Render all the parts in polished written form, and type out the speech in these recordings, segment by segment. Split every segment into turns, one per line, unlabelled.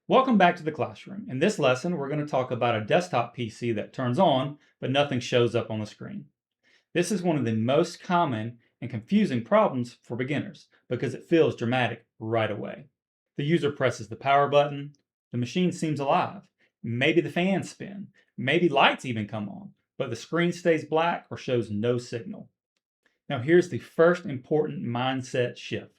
Welcome back to the classroom. In this lesson, we're going to talk about a desktop PC that turns on, but nothing shows up on the screen. This is one of the most common and confusing problems for beginners because it feels dramatic right away. The user presses the power button, the machine seems alive, maybe the fans spin, maybe lights even come on, but the screen stays black or shows no signal. Now, here's the first important mindset shift.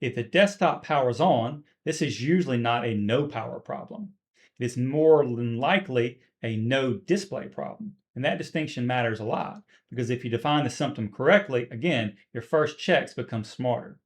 If the desktop powers on, this is usually not a no power problem. It is more than likely a no display problem. And that distinction matters a lot because if you define the symptom correctly, again, your first checks become smarter.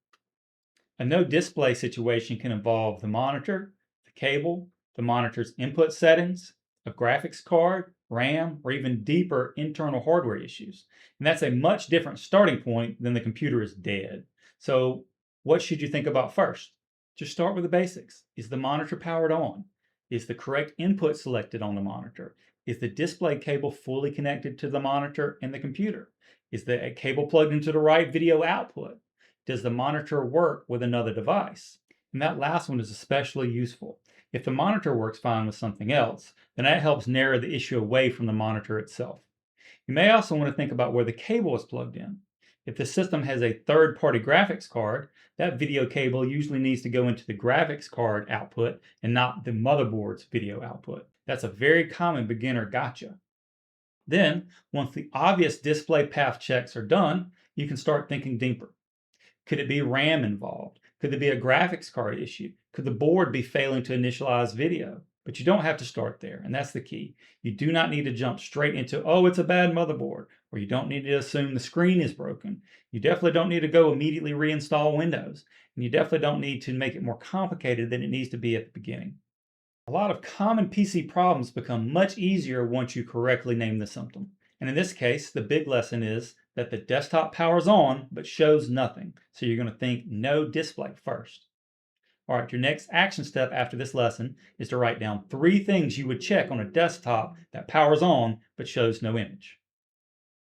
A no display situation can involve the monitor, the cable, the monitor's input settings, a graphics card, RAM, or even deeper internal hardware issues. And that's a much different starting point than the computer is dead. So, what should you think about first? Just start with the basics. Is the monitor powered on? Is the correct input selected on the monitor? Is the display cable fully connected to the monitor and the computer? Is the cable plugged into the right video output? Does the monitor work with another device? And that last one is especially useful. If the monitor works fine with something else, then that helps narrow the issue away from the monitor itself. You may also want to think about where the cable is plugged in. If the system has a third-party graphics card, that video cable usually needs to go into the graphics card output and not the motherboard's video output. That's a very common beginner gotcha. Then, once the obvious display path checks are done, you can start thinking deeper. Could it be RAM involved? Could there be a graphics card issue? Could the board be failing to initialize video? But you don't have to start there, and that's the key. You do not need to jump straight into, oh, it's a bad motherboard, or you don't need to assume the screen is broken. You definitely don't need to go immediately reinstall Windows, and you definitely don't need to make it more complicated than it needs to be at the beginning. A lot of common PC problems become much easier once you correctly name the symptom. And in this case, the big lesson is that the desktop powers on but shows nothing. So you're going to think no display first. All right, your next action step after this lesson is to write down 3 things you would check on a desktop that powers on but shows no image.